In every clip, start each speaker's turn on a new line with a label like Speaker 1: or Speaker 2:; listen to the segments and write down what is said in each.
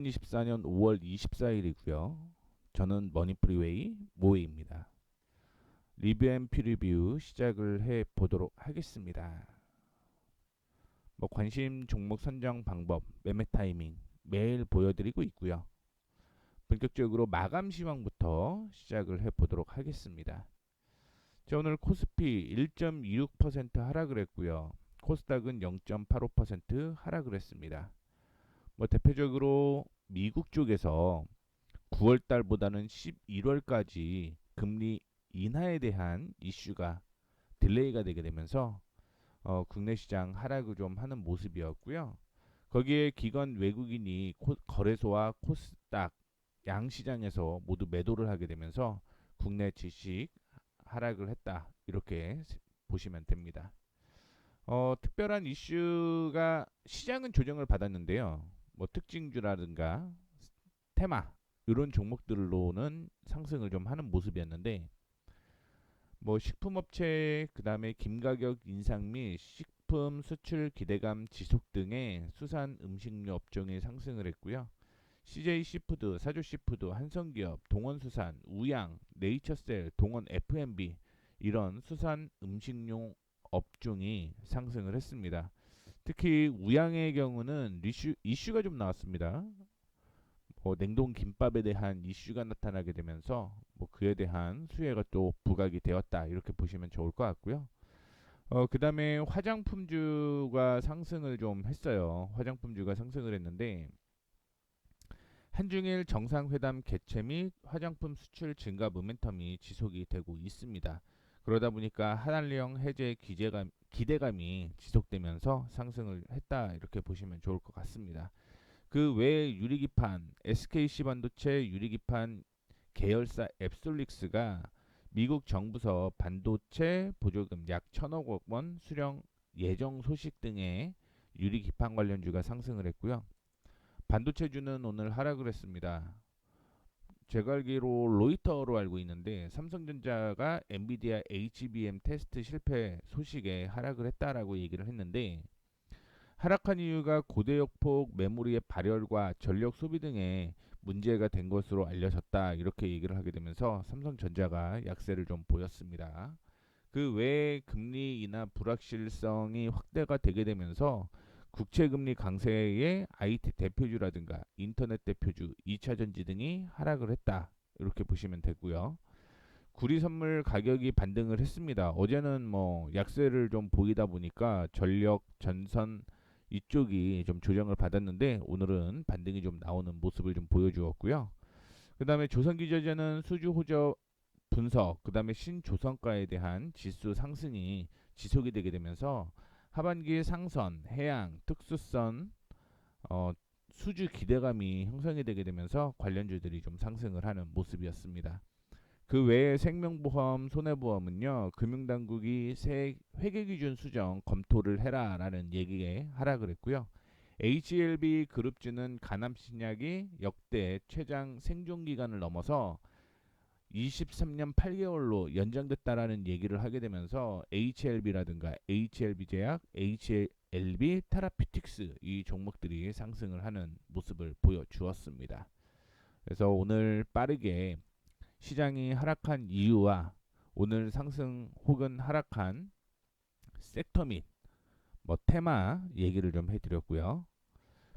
Speaker 1: 2024년 5월 24일이고요. 저는 머니프리웨이 모에입니다. 리뷰 앤 프리뷰 시작을 해 보도록 하겠습니다. 관심 종목 선정 방법, 매매 타이밍 매일 보여드리고 있고요. 본격적으로 마감 시황부터 시작을 해 보도록 하겠습니다. 자, 오늘 코스피 1.26% 하락을 했고요. 코스닥은 0.85% 하락을 했습니다. 대표적으로 미국 쪽에서 9월 달보다는 11월까지 금리 인하에 대한 이슈가 딜레이가 되게 되면서 국내 시장 하락을 좀 하는 모습이었고요. 거기에 기관 외국인이 거래소와 코스닥 양 시장에서 모두 매도를 하게 되면서 국내 주식 하락을 했다. 이렇게 보시면 됩니다. 특별한 이슈가 시장은 조정을 받았는데요. 특징주라든가 테마 이런 종목들로는 상승을 좀 하는 모습이었는데 식품업체 그다음에 김가격 인상 및 식품 수출 기대감 지속 등의 수산 음식료 업종이 상승을 했고요. CJ 시푸드, 사주 시푸드, 한성기업, 동원수산, 우양, 네이처셀, 동원 F&B 이런 수산 음식료 업종이 상승을 했습니다. 특히 우양의 경우는 이슈가 좀 나왔습니다. 냉동 김밥에 대한 이슈가 나타나게 되면서 그에 대한 수혜가 또 부각이 되었다 이렇게 보시면 좋을 것 같고요. 그 다음에 화장품주가 상승을 좀 했어요. 화장품주가 상승을 했는데 한중일 정상회담 개최 및 화장품 수출 증가 모멘텀이 지속이 되고 있습니다. 그러다 보니까 한한령 해제 기대감이 지속되면서 상승을 했다 이렇게 보시면 좋을 것 같습니다. 그 외에 유리기판, SKC 반도체 유리기판 계열사 앱솔릭스가 미국 정부서 반도체 보조금 약 1,000억 원 수령 예정 소식 등의 유리기판 관련주가 상승을 했고요. 반도체주는 오늘 하락을 했습니다. 제가 알기로 로이터로 알고 있는데 삼성전자가 엔비디아 HBM 테스트 실패 소식에 하락을 했다라고 얘기를 했는데 하락한 이유가 고대역폭 메모리의 발열과 전력 소비 등에 문제가 된 것으로 알려졌다 이렇게 얘기를 하게 되면서 삼성전자가 약세를 좀 보였습니다. 그 외에 금리 인하 불확실성이 확대가 되게 되면서 국채금리 강세의 IT 대표주라든가 인터넷 대표주, 2차전지 등이 하락을 했다. 이렇게 보시면 되고요. 구리 선물 가격이 반등을 했습니다. 어제는 약세를 좀 보이다 보니까 전력, 전선 이쪽이 좀 조정을 받았는데 오늘은 반등이 좀 나오는 모습을 좀 보여주었고요. 그 다음에 조선기저제는 수주 호조 분석, 그 다음에 신조선가에 대한 지수 상승이 지속이 되게 되면서 하반기 상선, 해양, 특수선, 수주 기대감이 형성이 되게 되면서 관련주들이 좀 상승을 하는 모습이었습니다. 그 외에 생명보험, 손해보험은요, 금융당국이 새 회계기준 수정 검토를 해라라는 얘기에 하락을 했고요. HLB 그룹주는 간암신약이 역대 최장 생존기간을 넘어서 23년 8개월로 연장됐다라는 얘기를 하게 되면서 HLB라든가 HLB제약, HLB 테라피틱스 이 종목들이 상승을 하는 모습을 보여주었습니다. 그래서 오늘 빠르게 시장이 하락한 이유와 오늘 상승 혹은 하락한 섹터 및 테마 얘기를 좀 해드렸고요.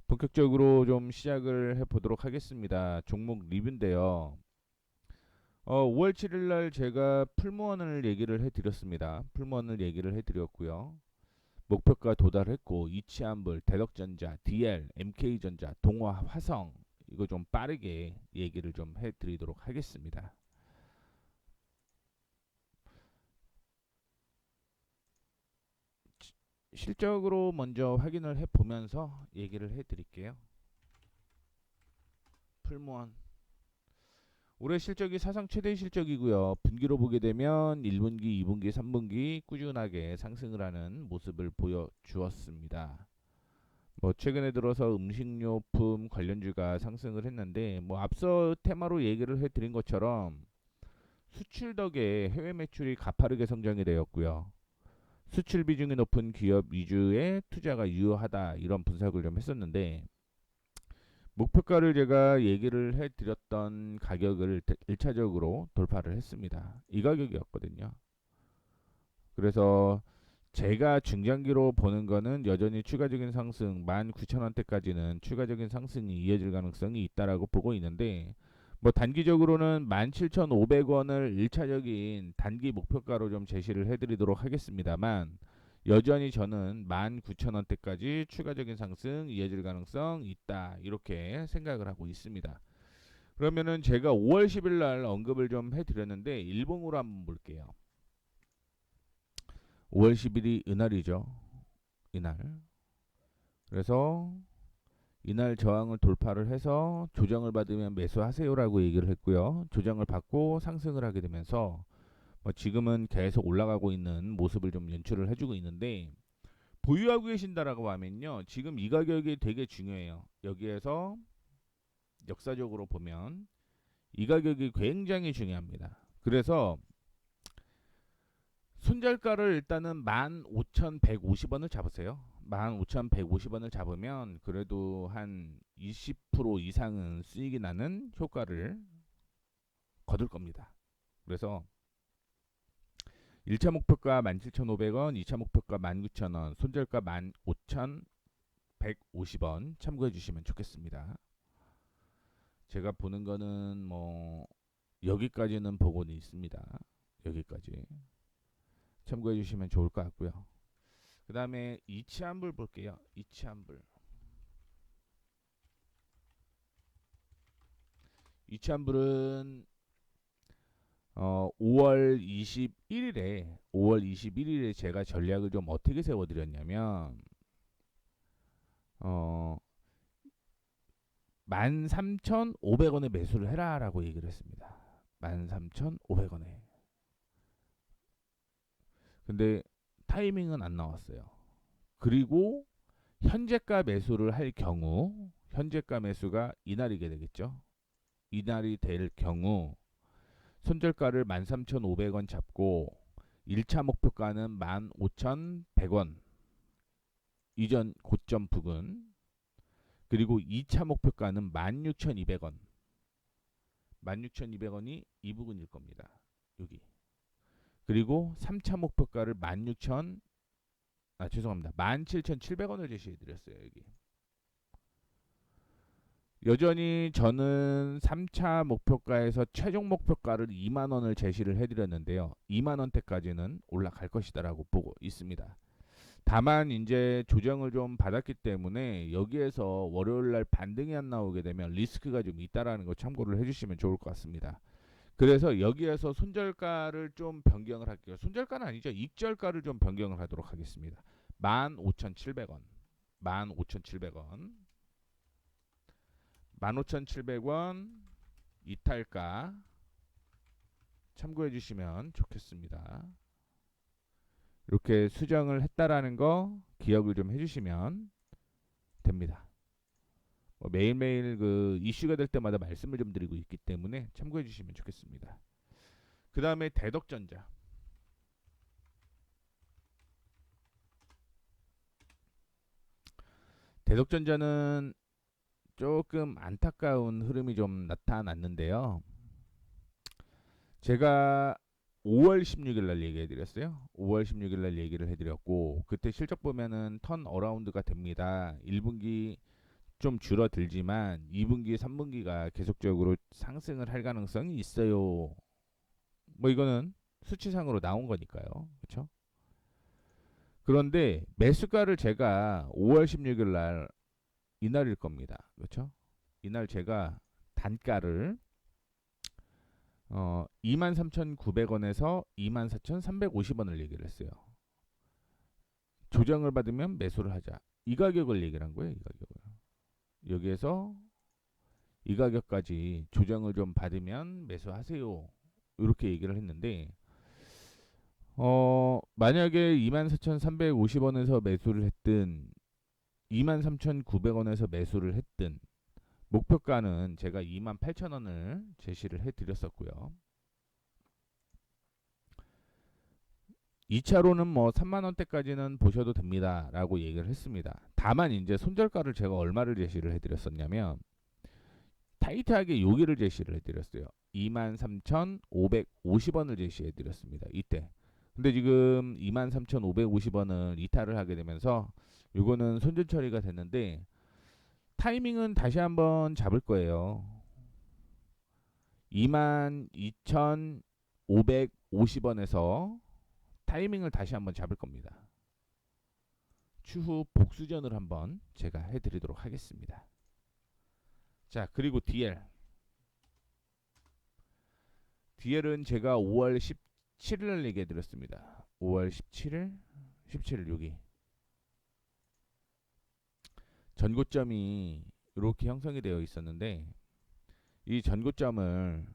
Speaker 1: 본격적으로 좀 시작을 해보도록 하겠습니다. 종목 리뷰인데요. 5월 7일 날 제가 풀무원을 얘기를 해드렸습니다. 풀무원을 얘기를 해드렸고요. 목표가 도달했고 이치한불, 대덕전자, DL, MK전자, 동화, 화성 이거 좀 빠르게 얘기를 좀 해드리도록 하겠습니다. 실적으로 먼저 확인을 해보면서 얘기를 해드릴게요. 풀무원 올해 실적이 사상 최대 실적이고요. 분기로 보게 되면 1분기, 2분기, 3분기 꾸준하게 상승을 하는 모습을 보여주었습니다. 최근에 들어서 음식료품 관련주가 상승을 했는데 앞서 테마로 얘기를 해드린 것처럼 수출 덕에 해외 매출이 가파르게 성장이 되었고요. 수출 비중이 높은 기업 위주의 투자가 유효하다 이런 분석을 좀 했었는데 목표가를 제가 얘기를 해드렸던 가격을 1차적으로 돌파를 했습니다. 이 가격이었거든요. 그래서 제가 중장기로 보는 거는 여전히 추가적인 상승 19,000원대까지는 추가적인 상승이 이어질 가능성이 있다라고 보고 있는데, 뭐 단기적으로는 17,500원을 1차적인 단기 목표가로 좀 제시를 해드리도록 하겠습니다만, 여전히 저는 19,000원대까지 추가적인 상승 이어질 가능성 있다, 이렇게 생각을 하고 있습니다. 그러면은 제가 5월 10일 날 언급을 좀 해드렸는데 일봉으로 한번 볼게요. 5월 10일이 이날이죠. 이날. 그래서 이날 저항을 돌파를 해서 조정을 받으면 매수하세요라고 얘기를 했고요. 조정을 받고 상승을 하게 되면서 뭐 지금은 계속 올라가고 있는 모습을 좀 연출을 해주고 있는데, 보유하고 계신다라고 하면요, 지금 이 가격이 되게 중요해요. 여기에서 역사적으로 보면 이 가격이 굉장히 중요합니다. 그래서 손절가를 일단은 15,150원을 잡으세요. 15,150원을 잡으면 그래도 한 20% 이상은 수익이 나는 효과를 거둘 겁니다. 그래서 1차 목표가 17,500원, 2차 목표가 19,000원, 손절가 15,150원 참고해 주시면 좋겠습니다. 제가 보는 거는 뭐 여기까지는 보고는 있습니다. 여기까지 참고해 주시면 좋을 것 같고요. 그 다음에 이치환불 볼게요. 이치환불은 5월 21일에 제가 전략을 좀 어떻게 세워드렸냐면, 어, 13,500원에 매수를 해라라고 얘기를 했습니다. 13,500원에. 근데 타이밍은 안 나왔어요. 그리고 현재가 매수를 할 경우, 현재가 매수가 이날이게 되겠죠. 이날이 될 경우 손절가를 13,500원 잡고 1차 목표가는 15,100원 이전 고점 부근, 그리고 2차 목표가는 16,200원 16,200원이 이 부근일 겁니다. 여기. 그리고 3차 목표가를 17,700원을 제시해 드렸어요. 여기. 여전히 저는 3차 목표가에서 최종 목표가를 2만 원을 제시를 해드렸는데요. 2만 원대까지는 올라갈 것이다라고 보고 있습니다. 다만 이제 조정을 좀 받았기 때문에 여기에서 월요일날 반등이 안 나오게 되면 리스크가 좀 있다라는 거 참고를 해주시면 좋을 것 같습니다. 그래서 여기에서 손절가를 좀 변경을 할게요. 손절가는 아니죠. 익절가를 좀 변경을 하도록 하겠습니다. 15,700원 15,700원 15,700원 이탈가 참고해 주시면 좋겠습니다. 이렇게 수정을 했다라는 거 기억을 좀 해주시면 됩니다. 매일매일 그 이슈가 될 때마다 말씀을 좀 드리고 있기 때문에 참고해 주시면 좋겠습니다. 그 다음에 대덕전자. 대덕전자는 조금 안타까운 흐름이 좀 나타났는데요. 제가 5월 16일 날 얘기해 드렸어요. 5월 16일 날 얘기를 해 드렸고, 그때 실적 보면은 턴 어라운드가 됩니다. 1분기 좀 줄어들지만 2분기, 3분기가 계속적으로 상승을 할 가능성이 있어요. 뭐 이거는 수치상으로 나온 거니까요. 그렇죠? 그런데 매수가를 제가 5월 16일 날 이날일 겁니다. 그렇죠? 이날 제가 단가를 23,900원에서 24,350원을 얘기를 했어요. 조정을 받으면 매수를 하자. 이 가격을 얘기를 한 거예요. 이 가격을. 여기에서 이 가격까지 조정을 좀 받으면 매수하세요. 이렇게 얘기를 했는데, 만약에 24,350원에서 매수를 했든 23,900원에서 매수를 했든 목표가는 제가 28,000원을 제시를 해드렸었고요. 2차로는 뭐 3만원대까지는 보셔도 됩니다 라고 얘기를 했습니다. 다만 이제 손절가를 제가 얼마를 제시를 해드렸었냐면 타이트하게 여기를 제시를 해드렸어요. 23,550원을 제시해드렸습니다. 이때. 근데 지금 23,550원을 이탈을 하게 되면서 요거는 손절 처리가 됐는데 타이밍은 다시 한번 잡을 거예요. 22,550원에서 타이밍을 다시 한번 잡을 겁니다. 추후 복수전을 한번 제가 해드리도록 하겠습니다. 자, 그리고 DL은 제가 5월 17일 얘기해 드렸습니다. 5월 17일 여기 전고점이 이렇게 형성이 되어 있었는데 이 전고점을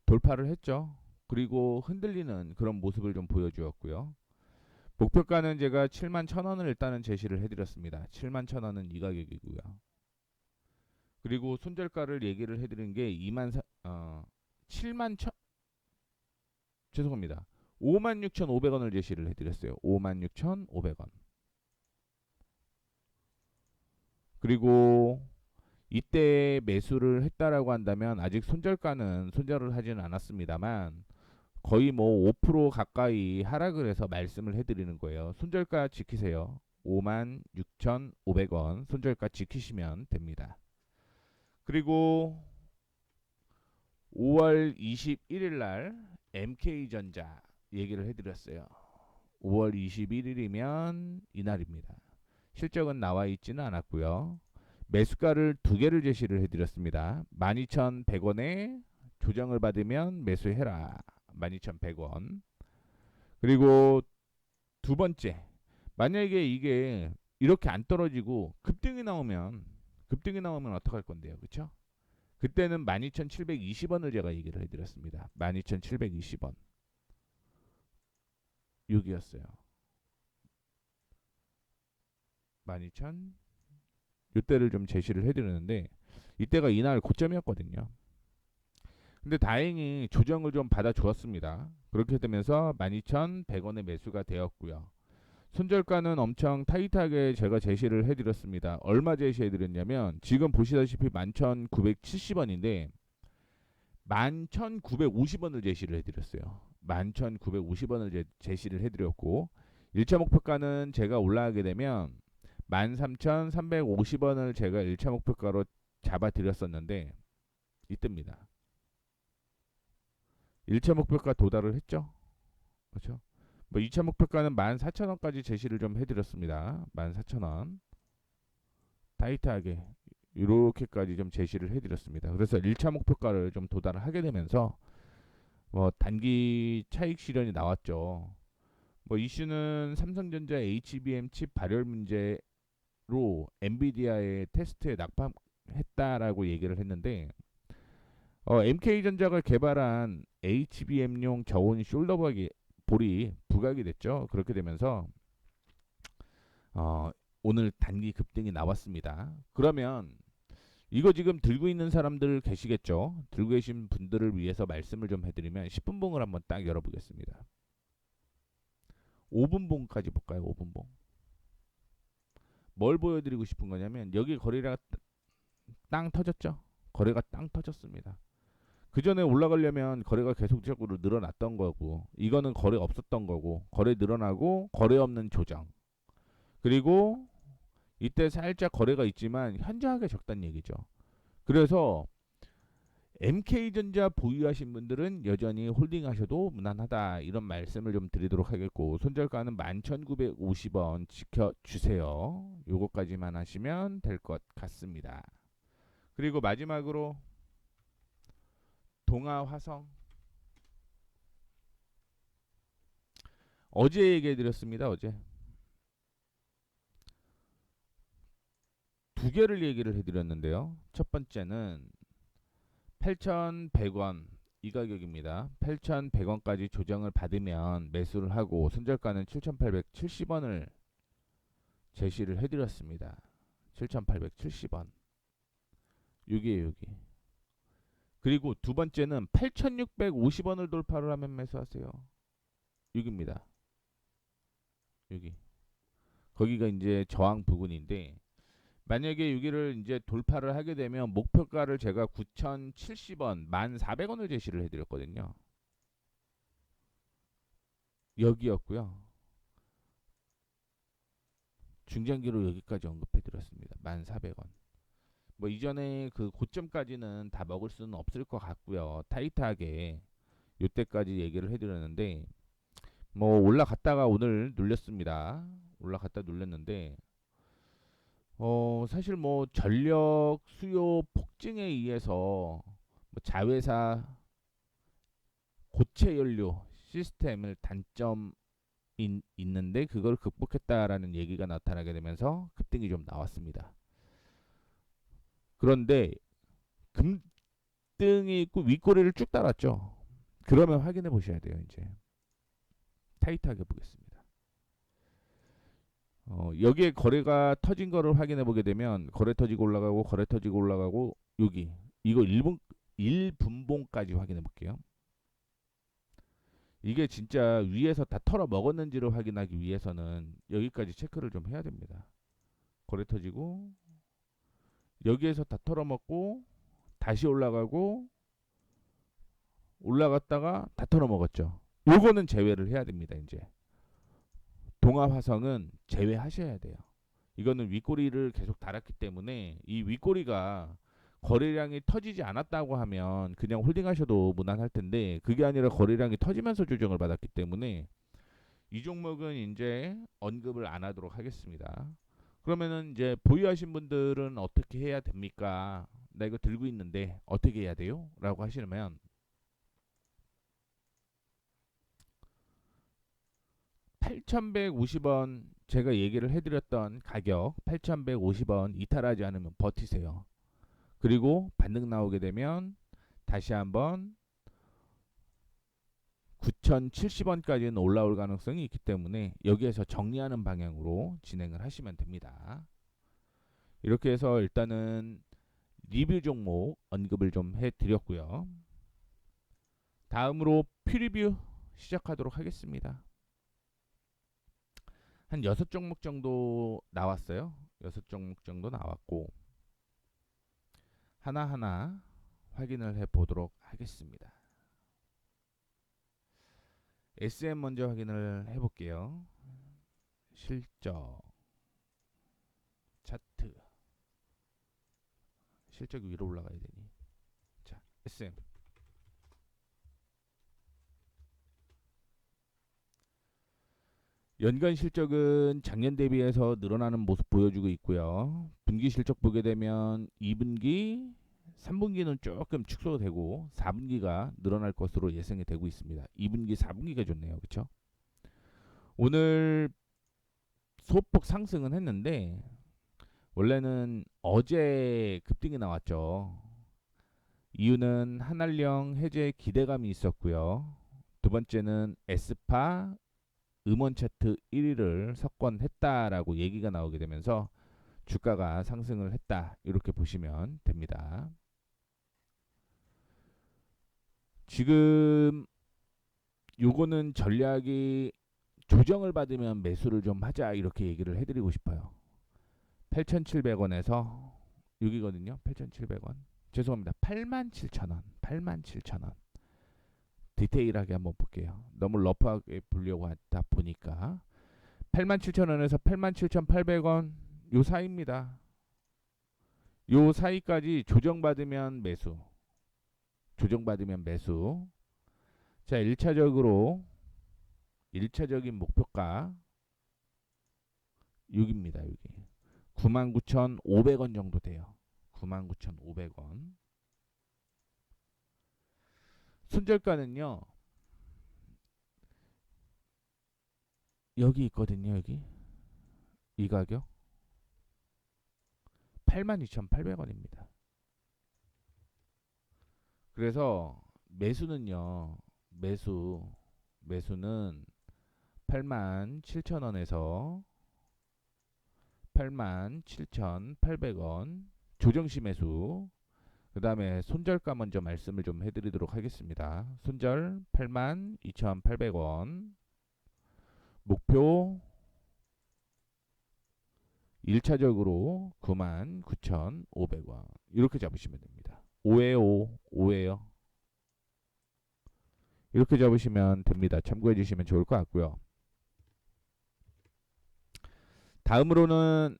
Speaker 1: 돌파를 했죠. 그리고 흔들리는 그런 모습을 좀 보여주었고요. 목표가는 제가 71,000원을 일단은 제시를 해드렸습니다. 71,000원은 이 가격이고요. 그리고 손절가를 얘기를 해드린 게 7만 죄송합니다. 56,500원을 제시를 해드렸어요. 56,500원. 그리고 이때 매수를 했다라고 한다면 아직 손절가는 손절을 하지는 않았습니다만 거의 뭐 5% 가까이 하락을 해서 말씀을 해드리는 거예요. 손절가 지키세요. 56,500원 손절가 지키시면 됩니다. 그리고 5월 21일 날 MK전자 얘기를 해드렸어요. 5월 21일이면 이날입니다. 실적은 나와 있지는 않았고요. 매수가를 두 개를 제시를 해드렸습니다. 12,100원에 조정을 받으면 매수해라. 12,100원. 그리고 두 번째, 만약에 이게 이렇게 안 떨어지고 급등이 나오면 어떡할 건데요, 그렇죠? 그때는 12,720원을 제가 얘기를 해드렸습니다. 12,720원. 6이었어요. 12,000 이때를 좀 제시를 해드렸는데 이때가 이날 고점이었거든요. 근데 다행히 조정을 좀 받아주었습니다. 그렇게 되면서 12,100원의 매수가 되었고요. 손절가는 엄청 타이트하게 제가 제시를 해드렸습니다. 얼마 제시해드렸냐면 지금 보시다시피 11,970원인데 11,950원을 제시를 해드렸어요. 11,950원을 제시를 해드렸고 1차 목표가는 제가 올라가게 되면 13,350원을 제가 1차 목표가로 잡아드렸었는데 이때입니다. 1차 목표가 도달을 했죠. 그렇죠? 뭐 2차 목표가는 14,000원까지 제시를 좀 해드렸습니다. 14,000원 타이트하게 이렇게까지 좀 제시를 해드렸습니다. 그래서 1차 목표가를 좀 도달을 하게 되면서 뭐 단기 차익 실현이 나왔죠. 뭐 이슈는 삼성전자 HBM 칩 발열 문제로 엔비디아의 테스트에 낙방했다라고 얘기를 했는데 MK전자가 개발한 HBM용 저온 숄더볼이 부각이 됐죠. 그렇게 되면서 오늘 단기 급등이 나왔습니다. 그러면 이거 지금 들고 있는 사람들 계시겠죠? 들고 계신 분들을 위해서 말씀을 좀 해드리면 10분봉을 한번 딱 열어보겠습니다. 5분봉까지 볼까요? 5분봉. 뭘 보여드리고 싶은 거냐면 여기 거래가 땅 터졌죠? 거래가 땅 터졌습니다. 그 전에 올라가려면 거래가 계속적으로 늘어났던 거고 이거는 거래 없었던 거고 거래 늘어나고 거래 없는 조정 그리고 이때 살짝 거래가 있지만 현저하게 적다는 얘기죠. 그래서 MK전자 보유하신 분들은 여전히 홀딩하셔도 무난하다 이런 말씀을 좀 드리도록 하겠고 손절가는 11,950원 지켜주세요. 요거까지만 하시면 될 것 같습니다. 그리고 마지막으로 동아화성 어제 얘기해드렸습니다. 어제 두 개를 얘기를 해드렸는데요. 첫 번째는 8,100원 이 가격입니다. 8,100원까지 조정을 받으면 매수를 하고 손절가는 7,870원을 제시를 해드렸습니다. 7,870원 여기 그리고 두 번째는 8,650원을 돌파를 하면 매수하세요. 6입니다. 여기 거기가 이제 저항 부근인데 만약에 여기를 이제 돌파를 하게 되면 목표가를 제가 9,070원, 1,400원을 제시를 해드렸거든요. 여기였고요. 중장기로 여기까지 언급해드렸습니다. 1,400원. 뭐 이전에 그 고점까지는 다 먹을 수는 없을 것 같고요. 타이트하게 요때까지 얘기를 해드렸는데 뭐 올라갔다가 오늘 눌렸습니다. 올라갔다 눌렸는데 사실 뭐 전력 수요 폭증에 의해서 뭐 자회사 고체 연료 시스템을 단점 있는데 그걸 극복했다라는 얘기가 나타나게 되면서 급등이 좀 나왔습니다. 그런데 금등이 있고 윗꼬리를 쭉 따랐죠. 그러면 확인해 보셔야 돼요. 이제 타이트하게 보겠습니다. 여기에 거래가 터진 거를 확인해 보게 되면 거래 터지고 올라가고 거래 터지고 올라가고 여기 이거 1분봉까지 확인해 볼게요. 이게 진짜 위에서 다 털어 먹었는지를 확인하기 위해서는 여기까지 체크를 좀 해야 됩니다. 거래 터지고 여기에서 다 털어 먹고 다시 올라가고 올라갔다가 다 털어 먹었죠. 요거는 제외를 해야 됩니다. 이제 동아화성은 제외하셔야 돼요. 이거는 윗꼬리를 계속 달았기 때문에 이 윗꼬리가 거래량이 터지지 않았다고 하면 그냥 홀딩하셔도 무난할 텐데 그게 아니라 거래량이 터지면서 조정을 받았기 때문에 이 종목은 이제 언급을 안 하도록 하겠습니다. 그러면은 이제 보유하신 분들은 어떻게 해야 됩니까? 나 이거 들고 있는데 어떻게 해야 돼요? 라고 하시면 8,150원 제가 얘기를 해드렸던 가격 8,150원 이탈하지 않으면 버티세요. 그리고 반등 나오게 되면 다시 한번 9,070원까지는 올라올 가능성이 있기 때문에 여기에서 정리하는 방향으로 진행을 하시면 됩니다. 이렇게 해서 일단은 리뷰 종목 언급을 좀 해드렸고요. 다음으로 퓨리뷰 시작하도록 하겠습니다. 한 6종목 정도 나왔어요. 6종목 정도 나왔고 하나하나 확인을 해보도록 하겠습니다. SM 먼저 확인을 해볼게요. 실적 차트 실적이 위로 올라가야 되니 자 SM 연간 실적은 작년 대비해서 늘어나는 모습 보여주고 있고요. 분기 실적 보게 되면 2분기 3분기는 조금 축소되고 4분기가 늘어날 것으로 예상이 되고 있습니다. 2분기 4분기가 좋네요. 그렇죠? 오늘 소폭 상승은 했는데 원래는 어제 급등이 나왔죠. 이유는 한알령 해제 기대감이 있었고요. 두 번째는 에스파 음원 차트 1위를 석권했다라고 얘기가 나오게 되면서 주가가 상승을 했다. 이렇게 보시면 됩니다. 지금 요거는 전략이 조정을 받으면 매수를 좀 하자 이렇게 얘기를 해드리고 싶어요. 8,700원에서 여기거든요. 8,700원. 죄송합니다. 87,000원. 87,000원. 디테일하게 한번 볼게요. 너무 러프하게 보려고 하다 보니까 87,000원에서 87,800원 요 사이입니다. 요 사이까지 조정받으면 매수. 조정받으면 매수. 자, 1차적인 목표가 여기입니다. 여기 99,500원 정도 돼요. 99,500원. 손절가는요. 여기 있거든요. 여기. 이 가격 82,800원입니다. 그래서 매수는요. 매수는 87,000원에서 87,800원 조정시 매수. 그 다음에 손절가 먼저 말씀을 좀 해드리도록 하겠습니다. 손절 82,800원 목표 1차적으로 99,500원 이렇게 잡으시면 됩니다. 5에요 5에요 이렇게 잡으시면 됩니다. 참고해 주시면 좋을 것 같고요. 다음으로는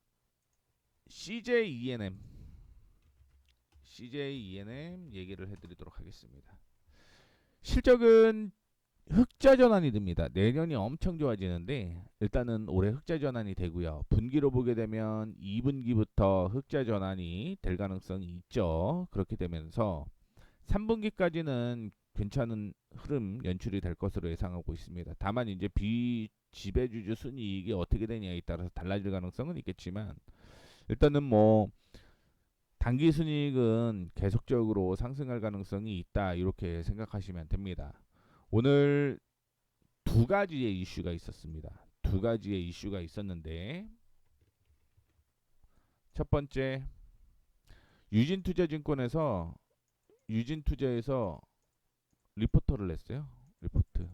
Speaker 1: CJENM 얘기를 해드리도록 하겠습니다. 실적은 흑자 전환이 됩니다. 내년이 엄청 좋아지는데 일단은 올해 흑자 전환이 되고요. 분기로 보게 되면 2분기부터 흑자 전환이 될 가능성이 있죠. 그렇게 되면서 3분기까지는 괜찮은 흐름 연출이 될 것으로 예상하고 있습니다. 다만 이제 비지배주주 순이익이 어떻게 되냐에 따라서 달라질 가능성은 있겠지만 일단은 뭐 단기 순이익은 계속적으로 상승할 가능성이 있다 이렇게 생각하시면 됩니다. 오늘 두 가지의 이슈가 있었습니다. 두 가지의 이슈가 있었는데 첫 번째 유진투자에서 리포터를 냈어요. 리포트.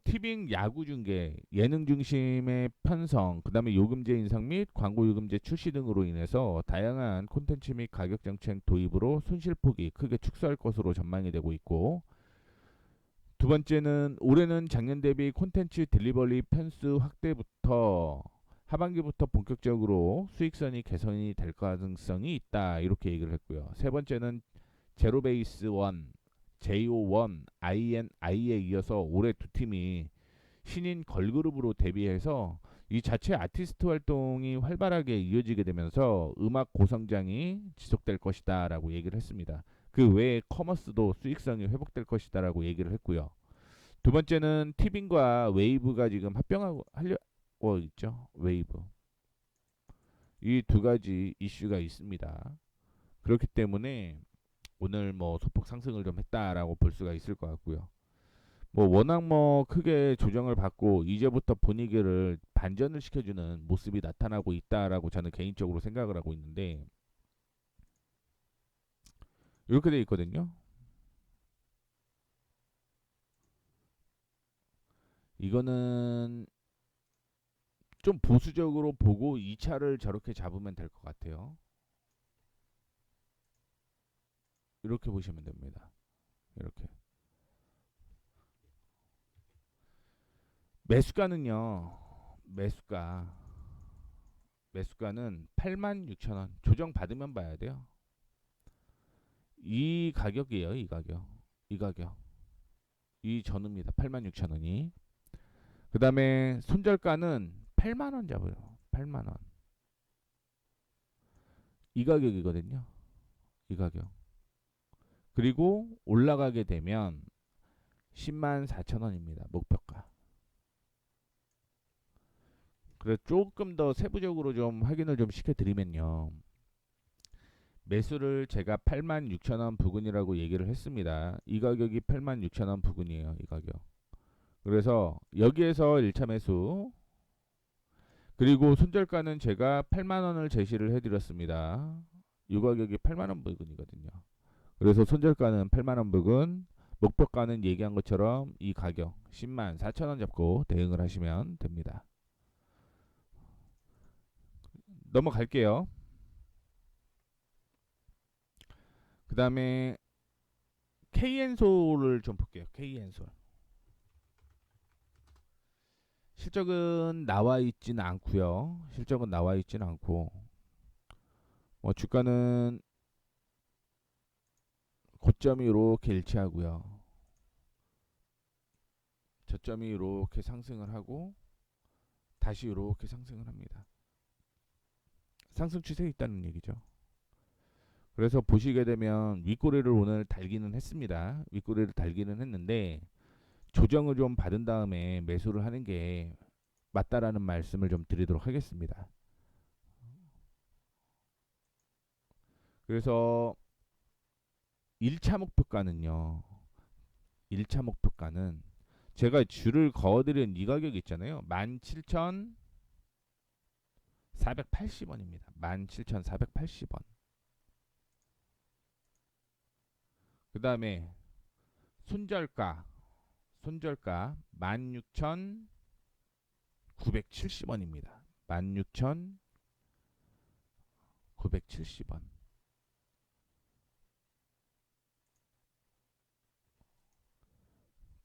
Speaker 1: 티빙 야구 중계, 예능 중심의 편성, 그다음에 요금제 인상 및 광고 요금제 출시 등으로 인해서 다양한 콘텐츠 및 가격 정책 도입으로 손실폭이 크게 축소할 것으로 전망이 되고 있고, 두 번째는 올해는 작년 대비 콘텐츠 딜리버리 편수 확대부터 하반기부터 본격적으로 수익선이 개선이 될 가능성이 있다 이렇게 얘기를 했고요. 세 번째는 제로베이스 1, JO1, INI에 이어서 올해 두 팀이 신인 걸그룹으로 데뷔해서 이 자체 아티스트 활동이 활발하게 이어지게 되면서 음악 고성장이 지속될 것이다라고 얘기를 했습니다. 그 외에 커머스도 수익성이 회복될 것이다라고 얘기를 했고요. 두 번째는 티빙과 웨이브가 지금 합병하고 하려고 있죠. 웨이브. 이 두 가지 이슈가 있습니다. 그렇기 때문에 오늘 뭐 소폭 상승을 좀 했다라고 볼 수가 있을 것 같고요. 뭐 워낙 뭐 크게 조정을 받고 이제부터 분위기를 반전을 시켜주는 모습이 나타나고 있다라고 저는 개인적으로 생각을 하고 있는데 이렇게 돼 있거든요. 이거는 좀 보수적으로 보고 2차를 저렇게 잡으면 될 것 같아요. 이렇게 보시면 됩니다. 이렇게. 매수가는요. 매수가. 매수가는 86,000원. 조정 받으면 봐야 돼요. 이 가격이에요. 이 가격. 이 가격. 이 전후입니다. 86,000원이. 그 다음에 손절가는 8만 원 잡아요. 8만 원. 이 가격이거든요. 이 가격. 그리고 올라가게 되면 10만 4천 원입니다. 목표가. 그래 조금 더 세부적으로 좀 확인을 좀 시켜드리면요. 매수를 제가 8만 6천 원 부근이라고 얘기를 했습니다. 이 가격이 8만 6천 원 부근이에요. 이 가격. 그래서 여기에서 1차 매수 그리고 손절가는 제가 8만 원을 제시를 해드렸습니다. 이 가격이 8만 원 부근이거든요. 그래서 손절가는 8만 원 부근, 목표가는 얘기한 것처럼 이 가격 10만 4천 원 잡고 대응을 하시면 됩니다. 넘어갈게요. 그 다음에 KN솔을 좀 볼게요. KN솔. 실적은 나와 있지는 않고요. 실적은 나와 있지는 않고 뭐 주가는 고점이 이렇게 일치하고요. 저점이 이렇게 상승을 하고 다시 이렇게 상승을 합니다. 상승 추세에 있다는 얘기죠. 그래서 보시게 되면 윗꼬리를 오늘 달기는 했습니다. 윗꼬리를 달기는 했는데 조정을 좀 받은 다음에 매수를 하는 게 맞다라는 말씀을 좀 드리도록 하겠습니다. 그래서 1차 목표가는요. 1차 목표가는 제가 줄을 그어드린 이 가격 있잖아요. 17,480원입니다. 17,480원. 그 다음에 손절가 16,900원. 16,970원입니다. 16,970원.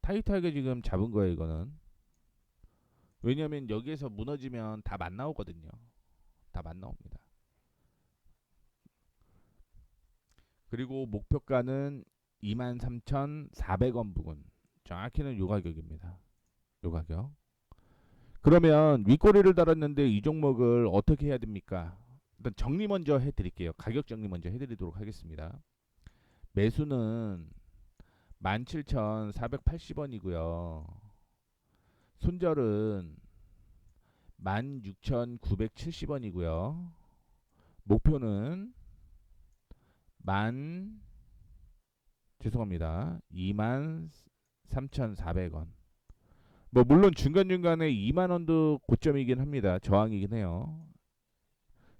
Speaker 1: 타이트하게 지금 잡은 거예요, 이거는. 왜냐면 여기에서 무너지면 다 만 나오거든요. 다 만 나옵니다. 그리고 목표가는 23,400원 부근. 정확히는 요 가격입니다. 요 가격. 그러면 윗꼬리를 달았는데 이 종목을 어떻게 해야 됩니까? 일단 정리 먼저 해드릴게요. 가격 정리 먼저 해드리도록 하겠습니다. 매수는 17,480원이고요. 손절은 16,970원이고요. 목표는 만 죄송합니다. 23,400원. 뭐 물론 중간중간에 2만 원도 고점이긴 합니다. 저항이긴 해요.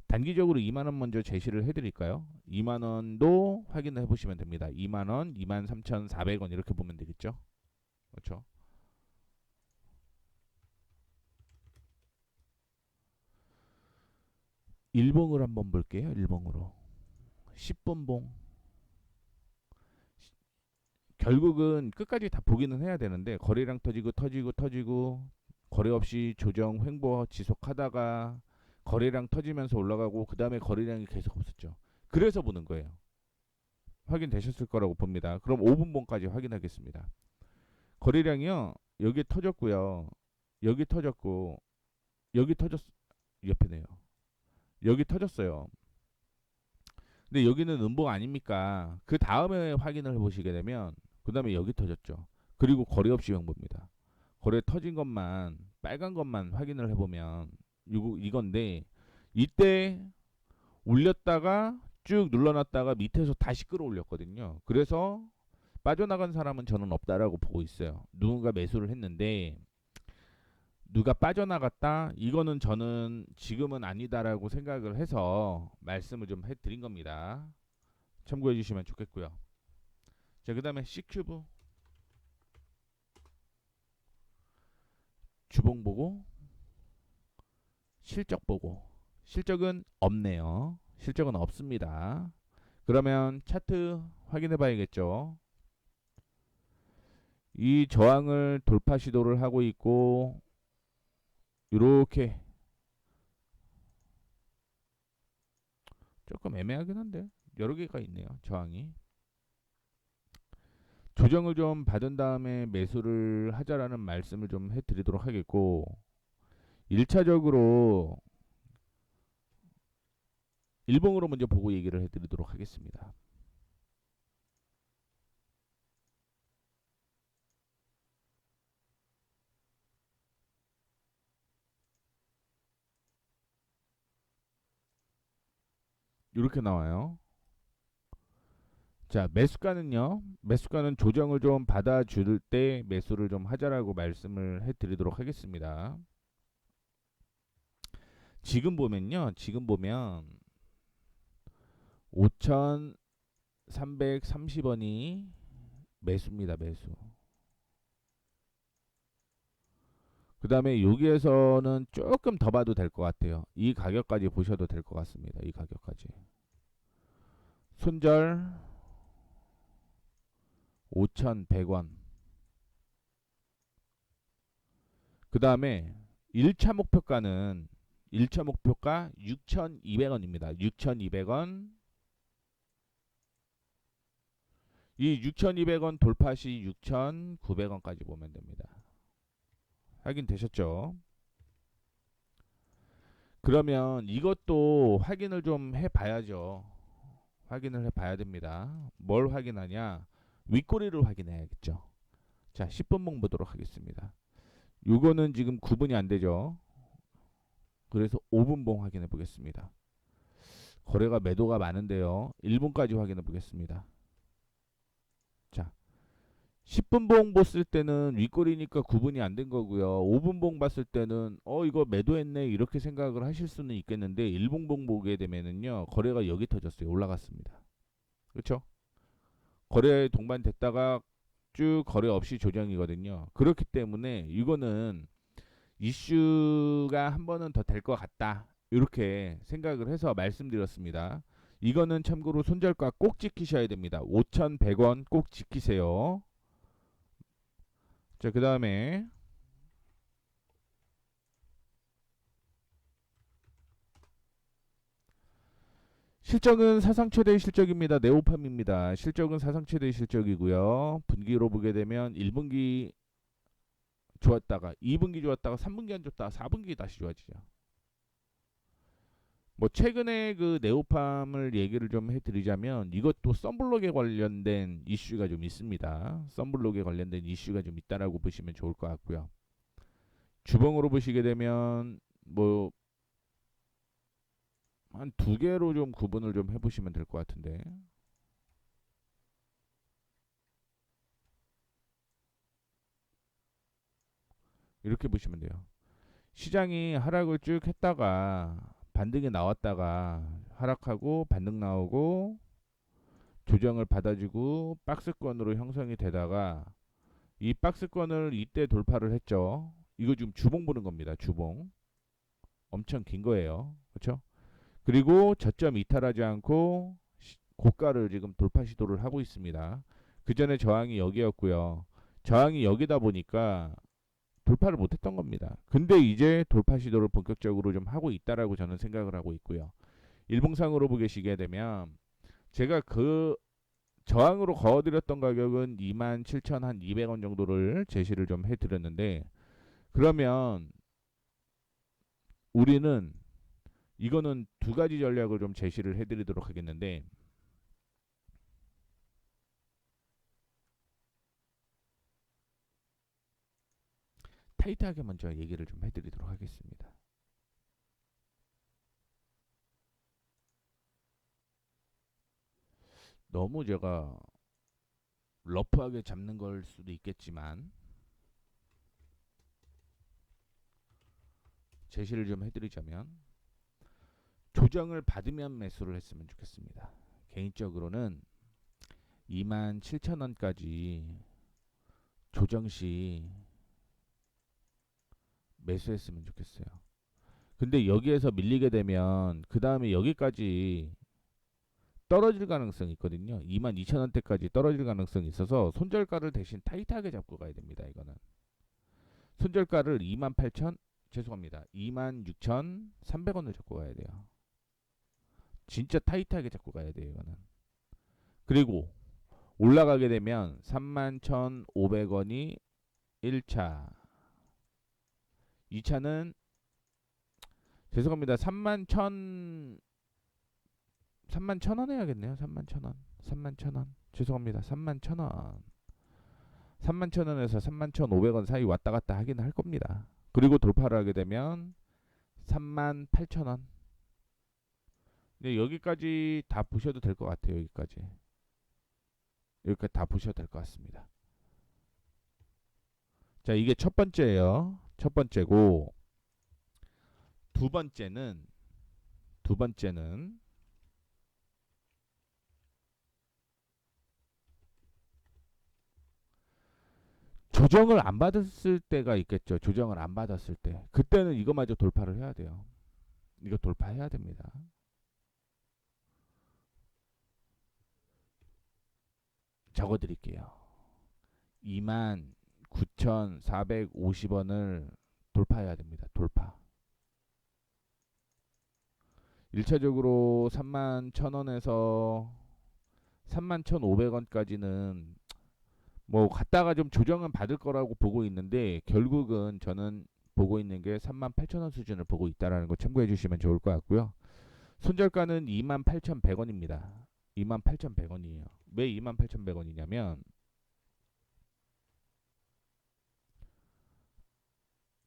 Speaker 1: 단기적으로 2만 원 먼저 제시를 해드릴까요? 2만 원도 확인을 해보시면 됩니다. 2만 원, 23,400원 이렇게 보면 되겠죠? 그렇죠? 일봉을 한번 볼게요. 일봉으로 10분봉. 결국은 끝까지 다 보기는 해야 되는데 거래량 터지고 거래 없이 조정 횡보 지속하다가 거래량 터지면서 올라가고 그 다음에 거래량이 계속 없었죠. 그래서 보는 거예요. 확인되셨을 거라고 봅니다. 그럼 5분봉까지 확인하겠습니다. 거래량이요. 여기 터졌고요. 여기 터졌고 여기 터졌 옆에네요. 여기 터졌어요. 근데 여기는 음봉 아닙니까? 그 다음에 확인을 해보시게 되면 그 다음에 여기 터졌죠. 그리고 거래 없이 횡보입니다. 거래 터진 것만 빨간 것만 확인을 해보면 이건데 이때 올렸다가 쭉 눌러놨다가 밑에서 다시 끌어올렸거든요. 그래서 빠져나간 사람은 저는 없다라고 보고 있어요. 누군가 매수를 했는데 누가 빠져나갔다 이거는 저는 지금은 아니다라고 생각을 해서 말씀을 좀 해드린 겁니다. 참고해 주시면 좋겠고요. 자, 그 다음에 C큐브 주봉 보고 실적 보고 실적은 없네요. 실적은 없습니다. 그러면 차트 확인해 봐야겠죠. 이 저항을 돌파 시도를 하고 있고 이렇게 조금 애매하긴 한데 여러 개가 있네요. 저항이. 조정을 좀 받은 다음에 매수를 하자라는 말씀을 좀 해드리도록 하겠고 1차적으로 일봉으로 먼저 보고 얘기를 해드리도록 하겠습니다. 이렇게 나와요. 자, 매수가는요. 매수가는 조정을 좀 받아줄 때 매수를 좀 하자라고 말씀을 해드리도록 하겠습니다. 지금 보면요. 지금 보면 5,330원이 매수입니다. 매수. 그 다음에 여기에서는 조금 더 봐도 될 것 같아요. 이 가격까지 보셔도 될 것 같습니다. 이 가격까지. 손절 5,100원. 그 다음에 1차 목표가는 1차 목표가 6,200원입니다. 6,200원. 이 6,200원 돌파 시 6,900원까지 보면 됩니다. 확인되셨죠? 그러면 이것도 확인을 좀 해봐야죠. 확인을 해봐야 됩니다. 뭘 확인하냐? 윗꼬리를 확인해야겠죠. 자, 10분봉 보도록 하겠습니다. 요거는 지금 구분이 안 되죠. 그래서 5분봉 확인해 보겠습니다. 거래가 매도가 많은데요. 1분까지 확인해 보겠습니다. 자, 10분봉 봤을 때는 윗꼬리니까 구분이 안 된 거고요. 5분봉 봤을 때는 이거 매도했네 이렇게 생각을 하실 수는 있겠는데 1분봉 보게 되면은요. 거래가 여기 터졌어요. 올라갔습니다. 그렇죠? 거래 동반됐다가 쭉 거래 없이 조정이거든요. 그렇기 때문에 이거는 이슈가 한 번은 더 될 것 같다. 이렇게 생각을 해서 말씀드렸습니다. 이거는 참고로 손절가 꼭 지키셔야 됩니다. 5,100원 꼭 지키세요. 자, 그 다음에 실적은 사상 최대 실적입니다. 네오팜입니다. 실적은 사상 최대 실적이고요. 분기로 보게 되면 1분기 좋았다가 2분기 좋았다가 3분기 안 좋다가 4분기 다시 좋아지죠. 뭐 최근에 그 네오팜을 얘기를 좀 해드리자면 이것도 썬블록에 관련된 이슈가 좀 있습니다. 썬블록에 관련된 이슈가 좀 있다라고 보시면 좋을 것 같고요. 주봉으로 보시게 되면 뭐 한 두 개로 좀 구분을 좀 해보시면 될 것 같은데 이렇게 보시면 돼요. 시장이 하락을 쭉 했다가 반등이 나왔다가 하락하고 반등 나오고 조정을 받아주고 박스권으로 형성이 되다가 이 박스권을 이때 돌파를 했죠. 이거 지금 주봉 보는 겁니다. 주봉 엄청 긴 거예요. 그렇죠? 그리고 저점 이탈하지 않고 고가를 지금 돌파 시도를 하고 있습니다. 그 전에 저항이 여기였고요. 저항이 여기다 보니까 돌파를 못했던 겁니다. 근데 이제 돌파 시도를 본격적으로 좀 하고 있다라고 저는 생각을 하고 있고요. 일봉상으로 보시게 되면 제가 그 저항으로 거어드렸던 가격은 27,200원 정도를 제시를 좀 해드렸는데 그러면 우리는 이거는 두 가지 전략을 좀 제시를 해드리도록 하겠는데 타이트하게 먼저 얘기를 좀 해드리도록 하겠습니다. 너무 제가 러프하게 잡는 걸 수도 있겠지만 제시를 좀 해드리자면 조정을 받으면 매수를 했으면 좋겠습니다. 개인적으로는 27,000원까지 조정 시 매수했으면 좋겠어요. 근데 여기에서 밀리게 되면 그 다음에 여기까지 떨어질 가능성이 있거든요. 22,000원대까지 떨어질 가능성이 있어서 손절가를 대신 타이트하게 잡고 가야 됩니다. 이거는 손절가를 28,000 죄송합니다. 26,300원을 잡고 가야 돼요. 진짜 타이트하게 잡고 가야 돼요. 이거는. 그리고 올라가게 되면 31,500원이 1차, 2차는 죄송합니다. 31,000원 해야겠네요. 31,000원. 31,000원. 죄송합니다. 31,000원. 31,000원에서 31,500원 사이 왔다 갔다 하긴 할 겁니다. 그리고 돌파를 하게 되면 38,000원. 네, 여기까지 다 보셔도 될 것 같아요. 여기까지 다 보셔도 될 것 같습니다. 자, 이게 첫 번째예요. 첫 번째고 두 번째는 두 번째는 조정을 안 받았을 때가 있겠죠. 조정을 안 받았을 때. 그때는 이거마저 돌파를 해야 돼요. 이거 돌파해야 됩니다. 적어 드릴게요. 29,450원을 돌파해야 됩니다. 돌파. 1차적으로 31,000원에서 31,500원까지는 뭐 갔다가 좀 조정은 받을 거라고 보고 있는데 결국은 저는 보고 있는 게 38,000원 수준을 보고 있다라는 거 참고해 주시면 좋을 것 같고요. 손절가는 28,100원입니다. 28,100원이에요. 왜 28,100원이냐면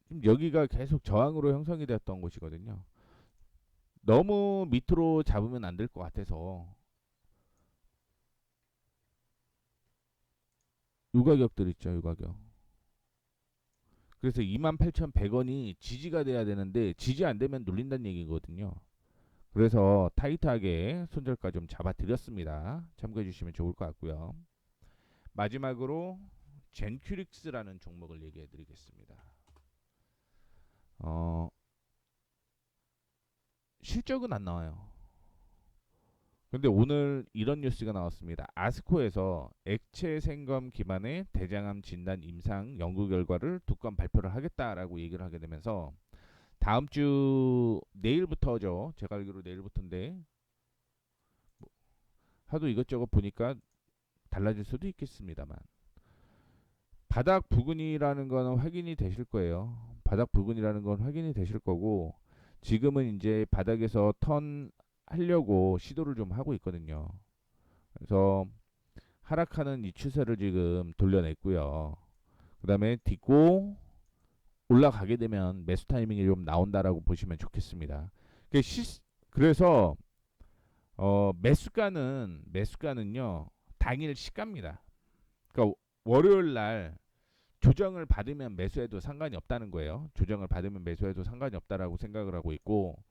Speaker 1: 지금 여기가 계속 저항으로 형성이 되었던 곳이거든요. 너무 밑으로 잡으면 안 될 것 같아서 요 가격들 있죠, 요 가격. 그래서 28,100원이 지지가 돼야 되는데 지지 안 되면 눌린다는 얘기거든요. 그래서 타이트하게 손절가 좀 잡아 드렸습니다. 참고해 주시면 좋을 것 같고요. 마지막으로 젠큐릭스라는 종목을 얘기해 드리겠습니다. 어, 실적은 안 나와요. 근데 오늘 이런 뉴스가 나왔습니다. 아스코에서 액체 생검 기반의 대장암 진단 임상 연구 결과를 두 건 발표를 하겠다라고 얘기를 하게 되면서 다음 주 내일부터죠. 제가 알기로 내일부터인데 하도 이것저것 보니까 달라질 수도 있겠습니다만 바닥 부근이라는 건 확인이 되실 거예요. 바닥 부근이라는 건 확인이 되실 거고 지금은 이제 바닥에서 턴 하려고 시도를 좀 하고 있거든요. 그래서 하락하는 이 추세를 지금 돌려냈고요. 그 다음에 딛고 올라가게 되면 매수 타이밍이 좀 나온다라고 보시면 좋겠습니다. 그래서 매수가는요 당일 시가입니다. 그러니까 월요일 날 조정을 받으면 매수해도 상관이 없다는 거예요. 조정을 받으면 매수해도 상관이 없다라고 생각을 하고 있고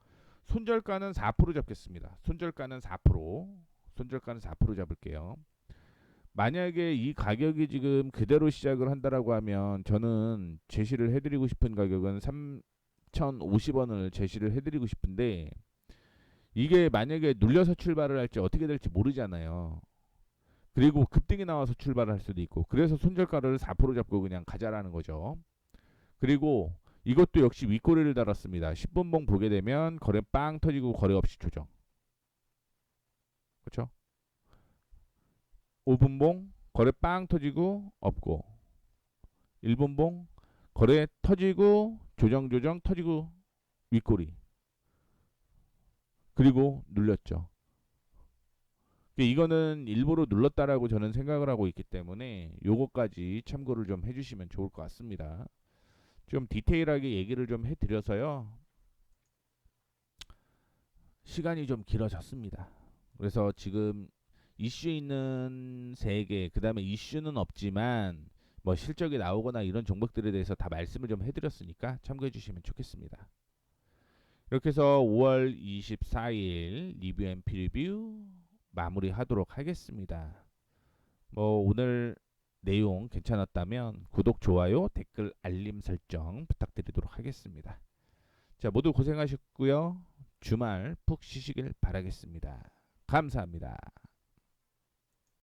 Speaker 1: 손절가는 4% 잡겠습니다. 손절가는 4%. 손절가는 4% 잡을게요. 만약에 이 가격이 지금 그대로 시작을 한다라고 하면 저는 제시를 해드리고 싶은 가격은 3,050원을 제시를 해드리고 싶은데 이게 만약에 눌려서 출발을 할지 어떻게 될지 모르잖아요. 그리고 급등이 나와서 출발을 할 수도 있고 그래서 손절가를 4% 잡고 그냥 가자라는 거죠. 그리고 이것도 역시 윗꼬리를 달았습니다. 10분봉 보게 되면 거래 빵 터지고 거래 없이 조정. 그렇죠? 5분봉 거래 빵 터지고 없고 1분봉 거래 터지고 조정 터지고 윗꼬리 그리고 눌렸죠. 이거는 일부러 눌렀다라고 저는 생각을 하고 있기 때문에 요거까지 참고를 좀 해주시면 좋을 것 같습니다. 좀 디테일하게 얘기를 좀 해드려서요. 시간이 좀 길어졌습니다. 그래서 지금 이슈 있는 3개, 그 다음에 이슈는 없지만 뭐 실적이 나오거나 이런 종목들에 대해서 다 말씀을 좀 해드렸으니까 참고해 주시면 좋겠습니다. 이렇게 해서 5월 24일 리뷰 앤 프리뷰 마무리하도록 하겠습니다. 뭐 오늘 내용 괜찮았다면 구독, 좋아요, 댓글, 알림 설정 부탁드리도록 하겠습니다. 자, 모두 고생하셨고요. 주말 푹 쉬시길 바라겠습니다. 감사합니다.